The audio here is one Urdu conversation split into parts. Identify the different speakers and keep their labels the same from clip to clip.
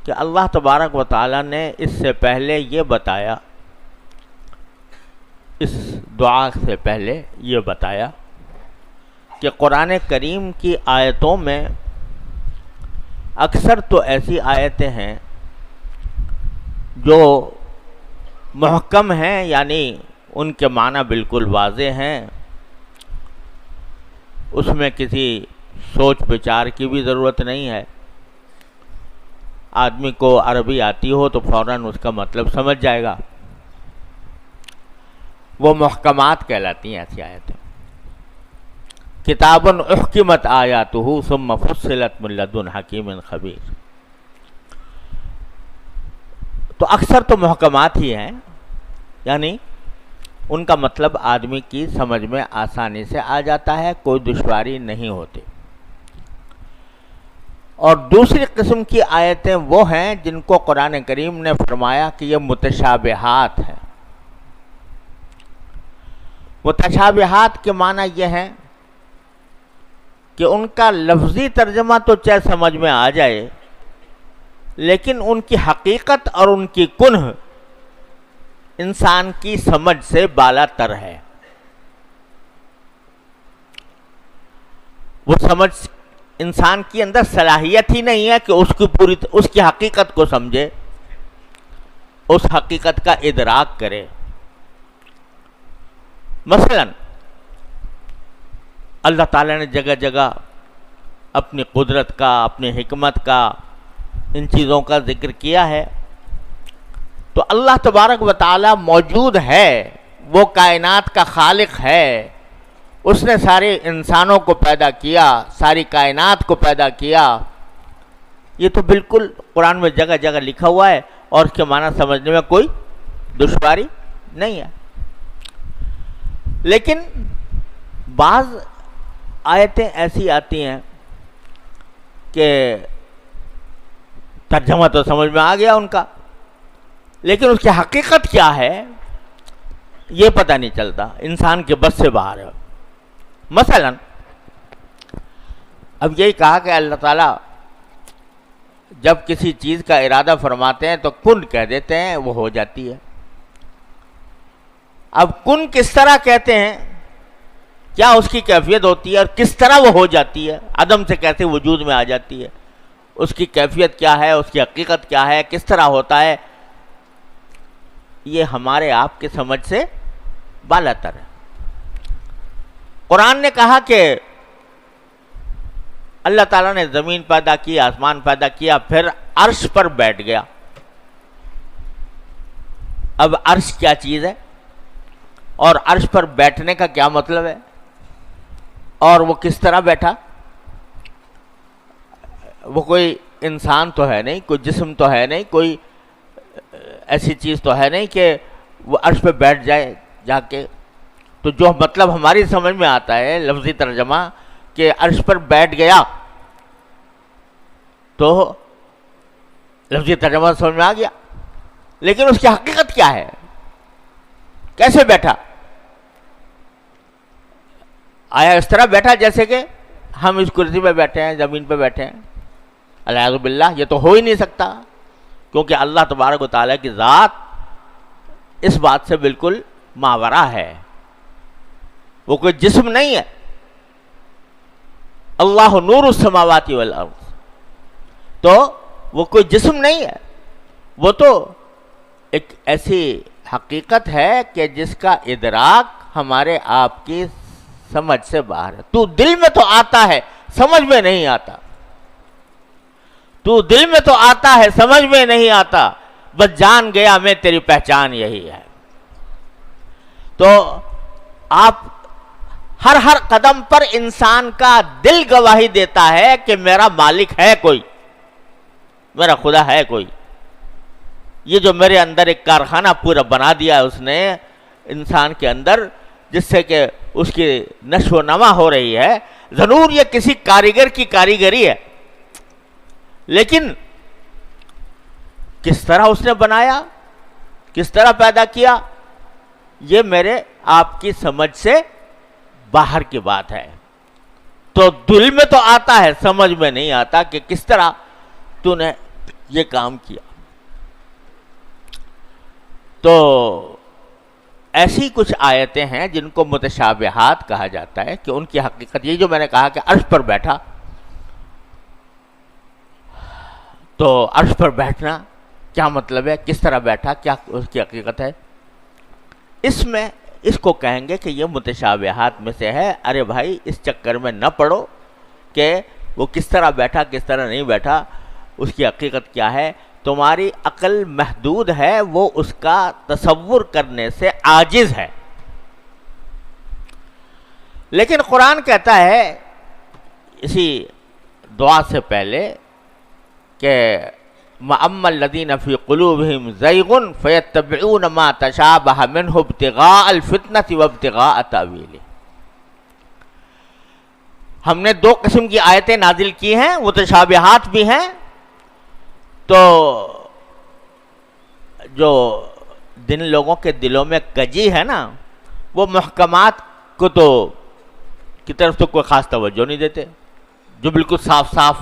Speaker 1: کہ اللہ تبارک و تعالیٰ نے اس سے پہلے یہ بتایا، اس دعا سے پہلے یہ بتایا کہ قرآن کریم کی آیتوں میں اکثر تو ایسی آیتیں ہیں جو محکم ہیں، یعنی ان کے معنی بالکل واضح ہیں، اس میں کسی سوچ بچار کی بھی ضرورت نہیں ہے۔ آدمی کو عربی آتی ہو تو فوراً اس کا مطلب سمجھ جائے گا، وہ محکمات کہلاتی ہیں ایسی آیتیں۔ کتاب احکمت آیاتہ ثم فصلت من لدن حکیم خبیر، تو اکثر تو محکمات ہی ہیں، یعنی ان کا مطلب آدمی کی سمجھ میں آسانی سے آ جاتا ہے، کوئی دشواری نہیں ہوتی۔ اور دوسری قسم کی آیتیں وہ ہیں جن کو قرآن کریم نے فرمایا کہ یہ متشابہات ہیں۔ متشابہات کے معنی یہ ہیں کہ ان کا لفظی ترجمہ تو چاہے سمجھ میں آ جائے، لیکن ان کی حقیقت اور ان کی کنہ انسان کی سمجھ سے بالا تر ہے۔ وہ سمجھ انسان کے اندر صلاحیت ہی نہیں ہے کہ اس کی حقیقت کو سمجھے، اس حقیقت کا ادراک کرے۔ مثلا اللہ تعالیٰ نے جگہ جگہ اپنی قدرت کا، اپنی حکمت کا، ان چیزوں کا ذکر کیا ہے، تو اللہ تبارک و تعالیٰ موجود ہے، وہ کائنات کا خالق ہے، اس نے سارے انسانوں کو پیدا کیا، ساری کائنات کو پیدا کیا، یہ تو بالکل قرآن میں جگہ جگہ لکھا ہوا ہے، اور اس کے معنی سمجھنے میں کوئی دشواری نہیں ہے۔ لیکن بعض آیتیں ایسی آتی ہیں کہ ترجمہ تو سمجھ میں آ گیا ان کا، لیکن اس کی حقیقت کیا ہے یہ پتہ نہیں چلتا، انسان کے بس سے باہر ہے۔ مثلا اب یہی کہا کہ اللہ تعالیٰ جب کسی چیز کا ارادہ فرماتے ہیں تو کن کہہ دیتے ہیں، وہ ہو جاتی ہے۔ اب کن کس طرح کہتے ہیں، کیا اس کی کیفیت ہوتی ہے، اور کس طرح وہ ہو جاتی ہے، عدم سے کیسے وجود میں آ جاتی ہے، اس کی کیفیت کیا ہے، اس کی حقیقت کیا ہے، کس طرح ہوتا ہے، یہ ہمارے آپ کے سمجھ سے بالاتر ہے۔ قرآن نے کہا کہ اللہ تعالیٰ نے زمین پیدا کی، آسمان پیدا کیا، پھر عرش پر بیٹھ گیا۔ اب عرش کیا چیز ہے، اور عرش پر بیٹھنے کا کیا مطلب ہے، اور وہ کس طرح بیٹھا؟ وہ کوئی انسان تو ہے نہیں، کوئی جسم تو ہے نہیں، کوئی ایسی چیز تو ہے نہیں کہ وہ عرش پہ بیٹھ جائے جا کے۔ تو جو مطلب ہماری سمجھ میں آتا ہے لفظی ترجمہ کہ عرش پر بیٹھ گیا، تو لفظی ترجمہ سمجھ میں آ گیا، لیکن اس کی حقیقت کیا ہے، کیسے بیٹھا؟ آیا اس طرح بیٹھا جیسے کہ ہم اس کرسی پہ بیٹھے ہیں، زمین پہ بیٹھے ہیں؟ العیاذ باللہ، یہ تو ہو ہی نہیں سکتا، کیونکہ اللہ تبارک و تعالیٰ کی ذات اس بات سے بالکل ماورا ہے، وہ کوئی جسم نہیں ہے۔ اللہ نور السماوات والارض، تو وہ کوئی جسم نہیں ہے، وہ تو ایک ایسی حقیقت ہے کہ جس کا ادراک ہمارے آپ کی سمجھ سے باہر ہے۔ تو دل میں تو آتا ہے، سمجھ میں نہیں آتا، تو دل میں تو آتا ہے، سمجھ میں نہیں آتا، بس جان گیا میں تیری پہچان یہی ہے۔ تو آپ ہر قدم پر انسان کا دل گواہی دیتا ہے کہ میرا مالک ہے کوئی، میرا خدا ہے کوئی، یہ جو میرے اندر ایک کارخانہ پورا بنا دیا ہے اس نے انسان کے اندر، جس سے کہ اس کی نشو و نما ہو رہی ہے، ضرور یہ کسی کاریگر کی کاریگری ہے، لیکن کس طرح اس نے بنایا، کس طرح پیدا کیا، یہ میرے آپ کی سمجھ سے باہر کی بات ہے۔ تو دل میں تو آتا ہے، سمجھ میں نہیں آتا کہ کس طرح تو نے یہ کام کیا. تو ایسی کچھ آیتیں ہیں جن کو متشابہات کہا جاتا ہے کہ ان کی حقیقت یہ جو میں نے کہا کہ عرش پر بیٹھا، تو عرش پر بیٹھنا کیا مطلب ہے، کس طرح بیٹھا، کیا اس کی حقیقت ہے، اس کو کہیں گے کہ یہ متشابہات میں سے ہے. ارے بھائی اس چکر میں نہ پڑو کہ وہ کس طرح بیٹھا کس طرح نہیں بیٹھا، اس کی حقیقت کیا ہے. تمہاری عقل محدود ہے، وہ اس کا تصور کرنے سے عاجز ہے. لیکن قرآن کہتا ہے اسی دعا سے پہلے کہ وَأَمَّا الَّذِينَ فِي قُلُوبِهِمْ زَيْغٌ فَيَتَّبِعُونَ مَا تَشَابَهَ مِنْهُ ابْتِغَاءَ الْفِتْنَةِ وَابْتِغَاءَ تَأْوِيلِهِ. ہم نے دو قسم کی آیتیں نازل کی ہیں، متشابہات بھی ہیں. تو جو جن لوگوں کے دلوں میں کجی ہے نا، وہ محکمات کو تو کی طرف تو کوئی خاص توجہ نہیں دیتے. جو بالکل صاف صاف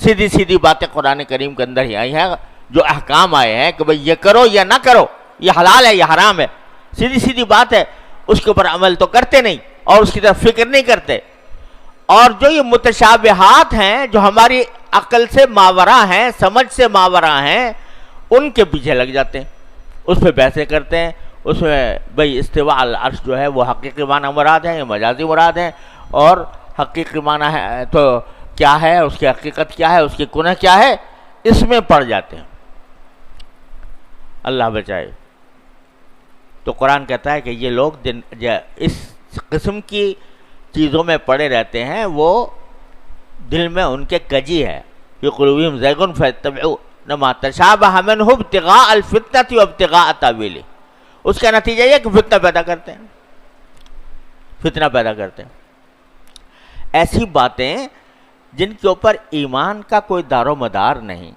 Speaker 1: سیدھی سیدھی باتیں قرآن کریم کے اندر ہی آئی ہیں، جو احکام آئے ہیں کہ بھئی یہ کرو یا نہ کرو، یہ حلال ہے یہ حرام ہے، سیدھی سیدھی بات ہے، اس کے اوپر عمل تو کرتے نہیں اور اس کی طرف فکر نہیں کرتے. اور جو یہ متشابہات ہیں جو ہماری عقل سے ماورا ہیں، سمجھ سے ماورا ہیں، ان کے پیچھے لگ جاتے ہیں، اس پہ بحثیں کرتے ہیں. اس میں بھئی استواء العرش جو ہے وہ حقیقی معنی مراد ہے یا مجازی مراد ہے، اور حقیقی معنی ہے تو کیا ہے، اس کی حقیقت کیا ہے، اس کی کنہ کیا ہے، اس میں پڑ جاتے ہیں. اللہ بچائے. تو قرآن کہتا ہے کہ یہ لوگ اس قسم کی چیزوں میں پڑے رہتے ہیں، وہ دل میں ان کے کجی ہے. فی قلوبہم زیغ فیتبعون ما تشابہ منہ ابتغاء الفتنۃ وابتغاء تاویلہ. اس کا نتیجہ یہ کہ فتنہ پیدا کرتے ہیں، فتنہ پیدا کرتے ہیں. ایسی باتیں جن کے اوپر ایمان کا کوئی دار و مدار نہیں،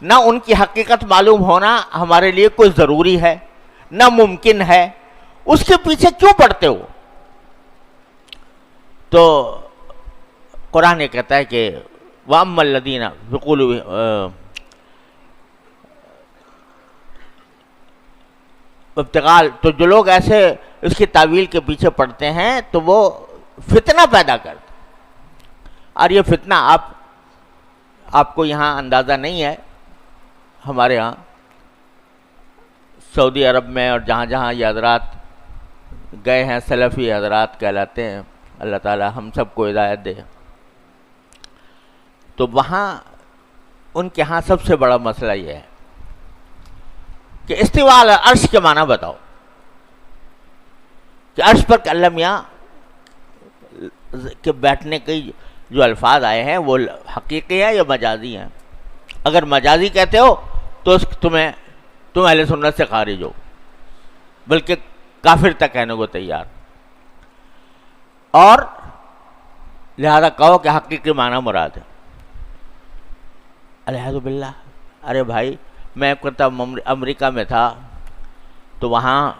Speaker 1: نہ ان کی حقیقت معلوم ہونا ہمارے لیے کوئی ضروری ہے نہ ممکن ہے، اس کے پیچھے کیوں پڑتے ہو؟ تو قرآن یہ کہتا ہے کہ وَأَمَّا الَّذِينَ ابتغاء، تو جو لوگ ایسے اس کی تعویل کے پیچھے پڑتے ہیں تو وہ فتنہ پیدا کرتے. اور یہ فتنہ آپ کو یہاں اندازہ نہیں ہے، ہمارے ہاں سعودی عرب میں اور جہاں جہاں یہ حضرات گئے ہیں، سلفی حضرات کہلاتے ہیں، اللہ تعالی ہم سب کو ہدایت دے. تو وہاں ان کے ہاں سب سے بڑا مسئلہ یہ ہے کہ استواء علی عرش کے معنی بتاؤ، کہ عرش پر اللہ میاں کے بیٹھنے کے جو الفاظ آئے ہیں وہ حقیقی ہے یا مجازی ہیں. اگر مجازی کہتے ہو تو تم اہل سنت سے خارج ہو، بلکہ کافر تک کہنے کو تیار. اور لہذا کہو کہ حقیقی معنی مراد ہے. الحمد باللہ. ارے بھائی میں ایک مرتبہ امریکہ میں تھا، تو وہاں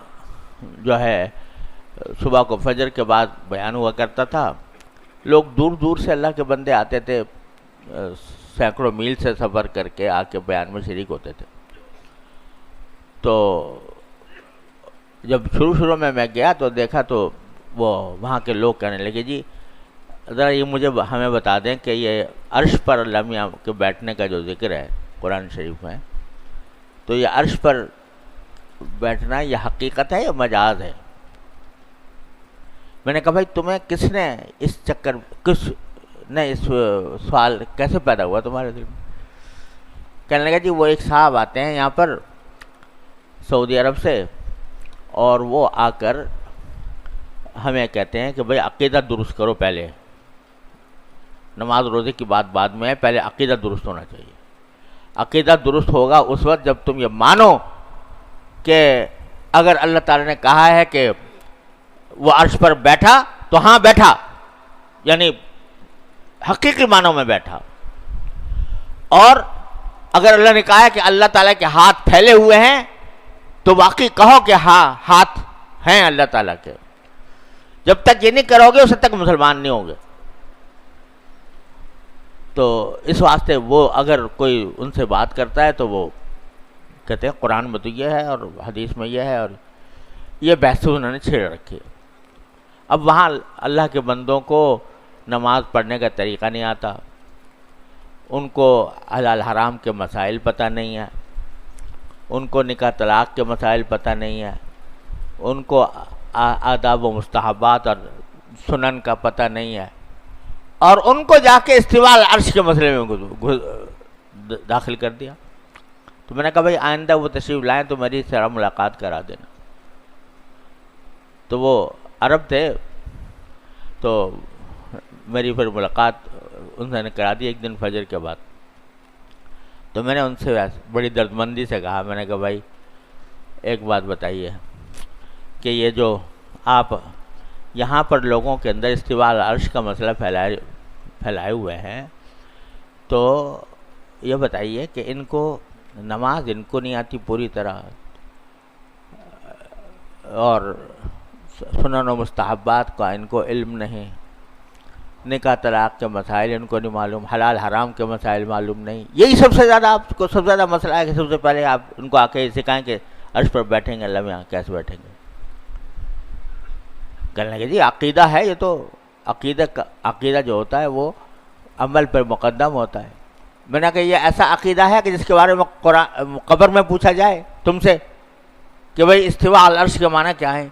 Speaker 1: جو ہے صبح کو فجر کے بعد بیان ہوا کرتا تھا. لوگ دور دور سے اللہ کے بندے آتے تھے، سینکڑوں میل سے سفر کر کے آ کے بیان میں شریک ہوتے تھے. تو جب شروع میں گیا تو دیکھا تو وہ وہاں کے لوگ کہنے لگے جی ذرا یہ مجھے ہمیں بتا دیں کہ یہ عرش پر اللہ میاں کے بیٹھنے کا جو ذکر ہے قرآن شریف میں، تو یہ عرش پر بیٹھنا یہ حقیقت ہے یا مجاز ہے؟ میں نے کہا بھائی تمہیں کس نے اس سوال کیسے پیدا ہوا تمہارے دل میں؟ کہنے لگا جی وہ ایک صاحب آتے ہیں یہاں پر سعودی عرب سے، اور وہ آ کر ہمیں کہتے ہیں کہ بھئی عقیدہ درست کرو، پہلے نماز روزے کی بات بعد میں ہے، پہلے عقیدہ درست ہونا چاہیے. عقیدہ درست ہوگا اس وقت جب تم یہ مانو کہ اگر اللہ تعالی نے کہا ہے کہ وہ عرش پر بیٹھا تو ہاں بیٹھا، یعنی حقیقی معنوں میں بیٹھا. اور اگر اللہ نے کہا ہے کہ اللہ تعالیٰ کے ہاتھ پھیلے ہوئے ہیں تو واقعی کہو کہ ہاں ہاتھ ہیں اللہ تعالیٰ کے. جب تک یہ نہیں کرو گے اس تک مسلمان نہیں ہوگے. تو اس واسطے وہ اگر کوئی ان سے بات کرتا ہے تو وہ کہتے ہیں قرآن میں تو یہ ہے اور حدیث میں یہ ہے، اور یہ بحث انہوں نے چھیڑ رکھی ہے۔ اب وہاں اللہ کے بندوں کو نماز پڑھنے کا طریقہ نہیں آتا، ان کو حلال حرام کے مسائل پتہ نہیں ہیں، ان کو نکاح طلاق کے مسائل پتہ نہیں ہیں، ان کو آداب و مستحبات اور سنن کا پتہ نہیں ہے، اور ان کو جا کے استواء العرش کے مسئلے میں داخل کر دیا۔ تو میں نے کہا بھائی آئندہ وہ تشریف لائیں تو میری سے ملاقات کرا دینا۔ تو وہ عرب تھے، تو میری پھر ملاقات انہوں نے کرا دی ایک دن فجر کے بعد۔ تو میں نے ان سے بڑی دردمندی سے کہا، میں نے کہا بھائی ایک بات بتائیے کہ یہ جو آپ یہاں پر لوگوں کے اندر استواء العرش کا مسئلہ پھیلائے ہوئے ہیں، تو یہ بتائیے کہ ان کو نماز ان کو نہیں آتی پوری طرح، اور سنن و مستحبات کا ان کو علم نہیں، نکاح طلاق کے مسائل ان کو نہیں معلوم، حلال حرام کے مسائل معلوم نہیں، یہی سب سے زیادہ آپ کو سب سے زیادہ مسئلہ ہے کہ سب سے پہلے آپ ان کو آ کے سکھائیں کہ عرش پر بیٹھیں گے، اللہ میں یہاں کیسے بیٹھیں گے۔ کہنے لگے جی عقیدہ ہے، یہ تو عقیدہ جو ہوتا ہے وہ عمل پر مقدم ہوتا ہے۔ میں نے کہا یہ ایسا عقیدہ ہے کہ جس کے بارے میں قبر میں پوچھا جائے تم سے کہ بھئی استواء العرش کے معنی کیا ہے،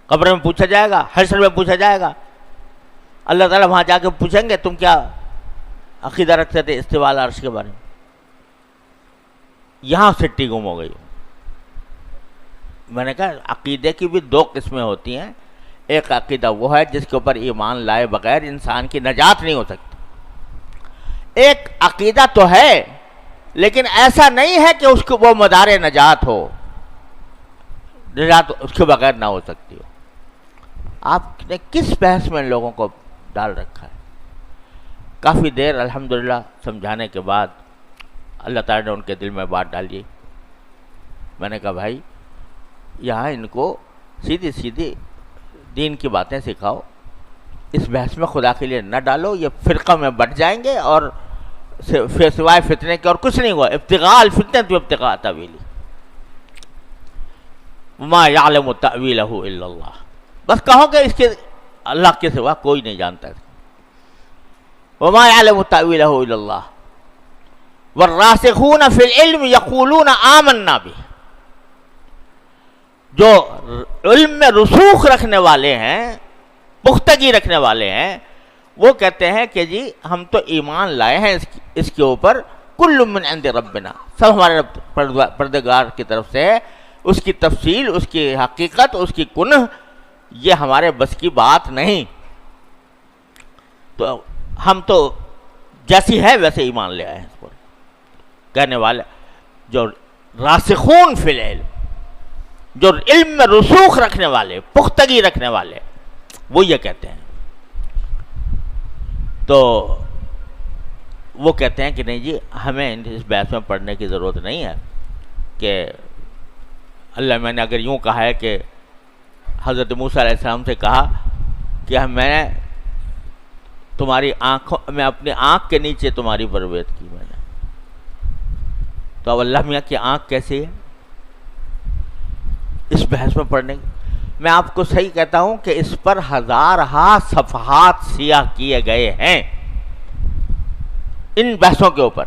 Speaker 1: قبر میں پوچھا جائے گا، حشر میں پوچھا جائے گا، اللہ تعالیٰ وہاں جا کے پوچھیں گے تم کیا عقیدہ رکھتے تھے استواء العرش کے بارے میں۔ یہاں سٹی گم ہو گئی۔ میں نے کہا عقیدے کی بھی دو قسمیں ہوتی ہیں، ایک عقیدہ وہ ہے جس کے اوپر ایمان لائے بغیر انسان کی نجات نہیں ہو سکتی، ایک عقیدہ تو ہے لیکن ایسا نہیں ہے کہ اس کو وہ مدار نجات ہو، نجات اس کے بغیر نہ ہو سکتی ہو۔ آپ نے کس بحث میں ان لوگوں کو ڈال رکھا ہے؟ کافی دیر الحمدللہ سمجھانے کے بعد اللہ تعالیٰ نے ان کے دل میں بات ڈالی۔ میں نے کہا بھائی یہاں ان کو سیدھی سیدھی دین کی باتیں سکھاؤ، اس بحث میں خدا کے لیے نہ ڈالو، یہ فرقہ میں بٹ جائیں گے اور سوائے فتنے کے اور کچھ نہیں ہوا۔ ابتغاء الفتنة وابتغاء تأویلہ، وما یعلم تأویلہ الا اللہ، بس کہو کہ اس کے اللہ کے سوا کوئی نہیں جانتا ہے۔ وما یعلم تأویلہ الا اللہ والراسخون فی العلم یقولون آمنا بہ، جو علم میں رسوخ رکھنے والے ہیں، پختگی رکھنے والے ہیں، وہ کہتے ہیں کہ جی ہم تو ایمان لائے ہیں اس کے اوپر، کل من عند ربنا، سب ہمارے پروردگار کی طرف سے ہے، اس کی تفصیل، اس کی حقیقت، اس کی کنہ یہ ہمارے بس کی بات نہیں، تو ہم تو جیسی ہے ویسے ایمان لے آئے ہیں اس پر۔ کہنے والے جو راسخون فی العلم، جو علم میں رسوخ رکھنے والے، پختگی رکھنے والے، وہ یہ کہتے ہیں۔ تو وہ کہتے ہیں کہ نہیں جی ہمیں اس بحث میں پڑھنے کی ضرورت نہیں ہے، کہ اللہ میں نے اگر یوں کہا ہے کہ حضرت موسیٰ علیہ السلام سے کہا کہ میں نے تمہاری آنکھوں میں اپنی آنکھ کے نیچے تمہاری پرورش کی میں نے، تو اب اللہ میاں کی آنکھ کیسی ہے اس بحث میں پڑھنے کی؟ میں آپ کو صحیح کہتا ہوں کہ اس پر ہزارہا صفحات سیاہ کیے گئے ہیں ان بحثوں کے اوپر،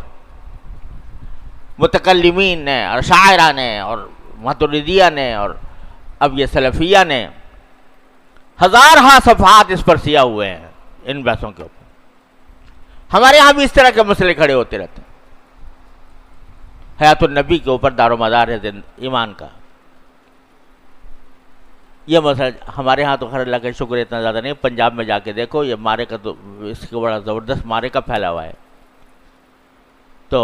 Speaker 1: متکلمین نے اور شاعرہ نے اور ماتریدیہ نے اور اب یہ سلفیہ نے، ہزارہا صفحات اس پر سیاہ ہوئے ہیں ان بحثوں کے اوپر۔ ہمارے یہاں بھی اس طرح کے مسئلے کھڑے ہوتے رہتے ہیں۔ حیات النبی کے اوپر دار و مدار ہے ایمان کا، یہ مسئلہ ہمارے ہاں تو خیر اللہ کا شکر اتنا زیادہ نہیں، پنجاب میں جا کے دیکھو یہ مارے کا تو اس کو بڑا زبردست مارے کا پھیلا ہوا ہے، تو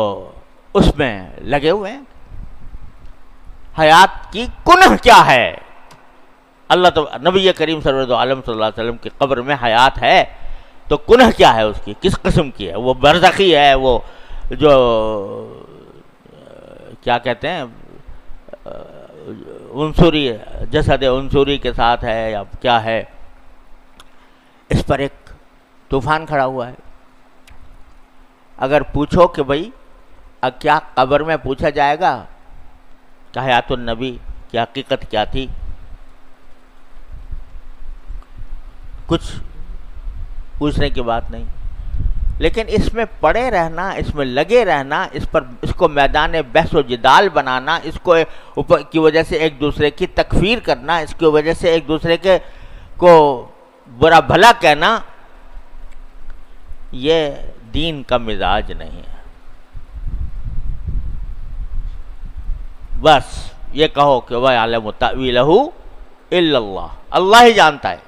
Speaker 1: اس میں لگے ہوئے ہیں۔ حیات کی کنہ کیا ہے؟ اللہ تو نبی کریم صلی اللہ علیہ وسلم کی قبر میں حیات ہے، تو کنہ کیا ہے اس کی، کس قسم کی ہے؟ وہ برزخی ہے، وہ جو کیا کہتے ہیں عنصری جسد عنصری کے ساتھ ہے یا کیا ہے؟ اس پر ایک طوفان کھڑا ہوا ہے، اگر پوچھو کہ بھئی کیا قبر میں پوچھا جائے گا کہ حیات النبی کی حقیقت کیا تھی، کچھ پوچھنے کی بات نہیں. لیکن اس میں پڑے رہنا، اس میں لگے رہنا، اس کو میدان بحث و جدال بنانا، اس کو کی وجہ سے ایک دوسرے کی تکفیر کرنا، اس کی وجہ سے ایک دوسرے کو برا بھلا کہنا، یہ دین کا مزاج نہیں ہے. بس یہ کہو کہ وَيَعْلَمُ تَأْوِيلَهُ إِلَّا اللَّهُ، اللہ ہی جانتا ہے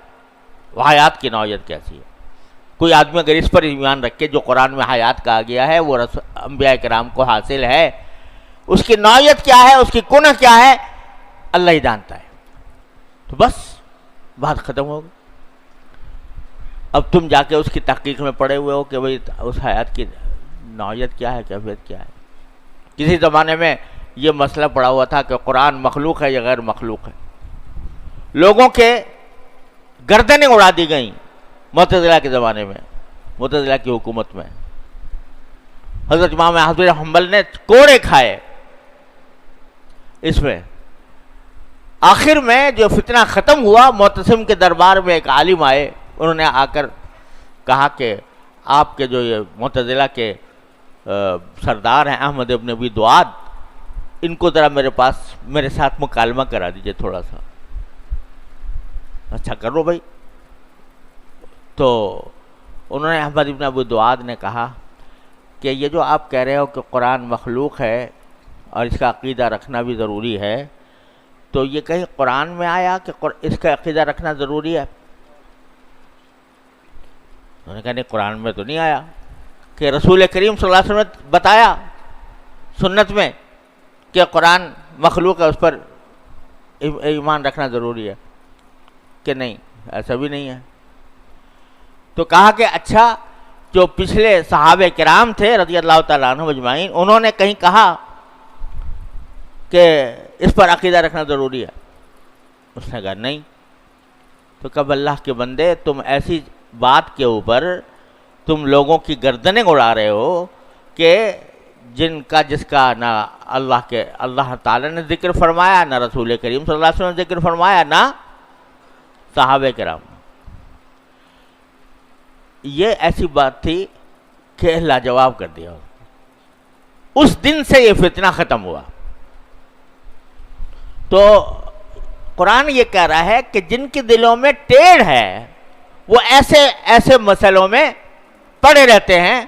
Speaker 1: وہ حیات کی نوعیت کیسی ہے. کوئی آدمی اگر اس پر ایمان رکھے جو قرآن میں حیات کہا گیا ہے وہ انبیاء کرام کو حاصل ہے، اس کی نوعیت کیا ہے، اس کی کنہ کیا ہے، اللہ ہی جانتا ہے، تو بس بات ختم ہوگی. اب تم جا کے اس کی تحقیق میں پڑے ہوئے ہو کہ بھئی اس حیات کی نوعیت کیا ہے، کیفیت کیا ہے. کسی زمانے میں یہ مسئلہ پڑا ہوا تھا کہ قرآن مخلوق ہے یا غیر مخلوق ہے. لوگوں کے گردنیں اڑا دی گئیں معتزلہ کے زمانے میں، معتزلہ کی حکومت میں. حضرت امام احمد بن حنبل نے کوڑے کھائے اس میں. آخر میں جو فتنہ ختم ہوا، معتصم کے دربار میں ایک عالم آئے، انہوں نے آ کر کہا کہ آپ کے جو یہ معتزلہ کے سردار ہیں احمد ابن ابی دعاد، ان کو ذرا میرے ساتھ مکالمہ کرا دیجئے تھوڑا سا. اچھا کرو بھائی. تو انہوں نے احمد ابن ابی دعاد نے کہا کہ یہ جو آپ کہہ رہے ہو کہ قرآن مخلوق ہے اور اس کا عقیدہ رکھنا بھی ضروری ہے، تو یہ کہیں قرآن میں آیا کہ اس کا عقیدہ رکھنا ضروری ہے؟ انہوں نے کہا نہیں، قرآن میں تو نہیں آیا. کہ رسول کریم صلی اللہ علیہ وسلم نے بتایا سنت میں کہ قرآن مخلوق ہے، اس پر ایمان رکھنا ضروری ہے؟ کہ نہیں، ایسا بھی نہیں ہے. تو کہا کہ اچھا، جو پچھلے صحابہ کرام تھے رضی اللہ تعالیٰ عنہم اجمعین، انہوں نے کہیں کہا کہ اس پر عقیدہ رکھنا ضروری ہے؟ اس نے کہا نہیں. تو کب اللہ کے بندے، تم ایسی بات کے اوپر تم لوگوں کی گردنیں اڑا رہے ہو کہ جس کا نہ اللہ تعالیٰ نے ذکر فرمایا، نہ رسول کریم صلی اللہ علیہ وسلم نے ذکر فرمایا، نہ صحابہ کرام. یہ ایسی بات تھی کہ لاجواب کر دیا. اس دن سے یہ فتنہ ختم ہوا. تو قرآن یہ کہہ رہا ہے کہ جن کے دلوں میں ٹیڑھ ہے وہ ایسے مسئلوں میں پڑے رہتے ہیں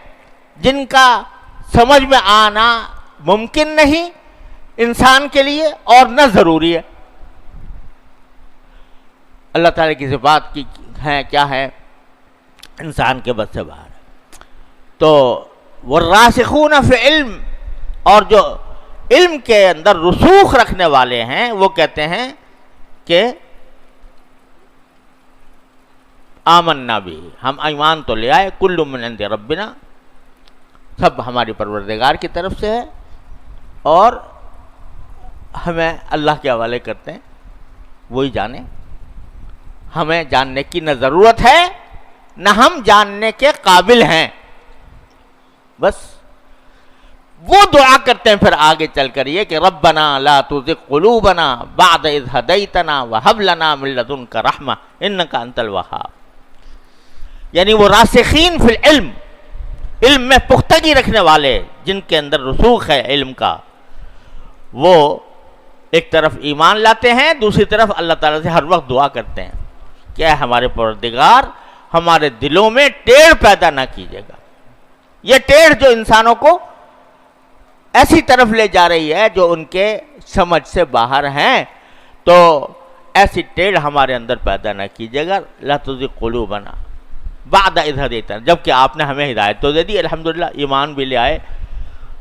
Speaker 1: جن کا سمجھ میں آنا ممکن نہیں انسان کے لیے اور نہ ضروری ہے. اللہ تعالیٰ کی صفات کی ہیں کیا ہے، انسان کے بس سے باہر ہے. تو والراسخون فی علم، اور جو علم کے اندر رسوخ رکھنے والے ہیں وہ کہتے ہیں کہ آمنا بھی، ہم ایمان تو لے آئے، کل من عند ربنا، سب ہماری پروردگار کی طرف سے ہے، اور ہمیں اللہ کے حوالے کرتے ہیں، وہی جانے. ہمیں جاننے کی نہ ضرورت ہے نہ ہم جاننے کے قابل ہیں. بس وہ دعا کرتے ہیں پھر آگے چل کر یہ کہ ربنا لا تزغ قلوبنا بعد اذ ہدیتنا وہب لنا من لدنک رحمہ انک انت الوہاب. یعنی وہ راسخین فی العلم، علم میں پختگی رکھنے والے، جن کے اندر رسوخ ہے علم کا، وہ ایک طرف ایمان لاتے ہیں، دوسری طرف اللہ تعالیٰ سے ہر وقت دعا کرتے ہیں کہ اے ہمارے پروردگار، ہمارے دلوں میں ٹیڑھ پیدا نہ کیجیے گا. یہ ٹیڑھ جو انسانوں کو ایسی طرف لے جا رہی ہے جو ان کے سمجھ سے باہر ہیں، تو ایسی ٹیڑھ ہمارے اندر پیدا نہ کیجیے گا. لا تزغ قلوبنا بعد اذ ہدیتنا، جبکہ آپ نے ہمیں ہدایت تو دے دی، الحمدللہ ایمان بھی لے آئے،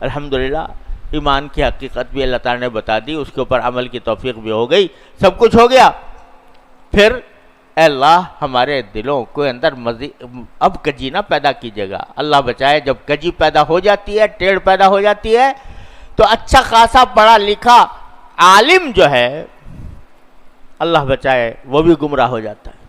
Speaker 1: الحمدللہ ایمان کی حقیقت بھی اللہ تعالیٰ نے بتا دی، اس کے اوپر عمل کی توفیق بھی ہو گئی، سب کچھ ہو گیا. پھر اے اللہ ہمارے دلوں کے اندر اب کجی نہ پیدا کیجیے گا. اللہ بچائے جب کجی پیدا ہو جاتی ہے، ٹیڑھ پیدا ہو جاتی ہے، تو اچھا خاصا پڑھا لکھا عالم جو ہے، اللہ بچائے، وہ بھی گمراہ ہو جاتا ہے.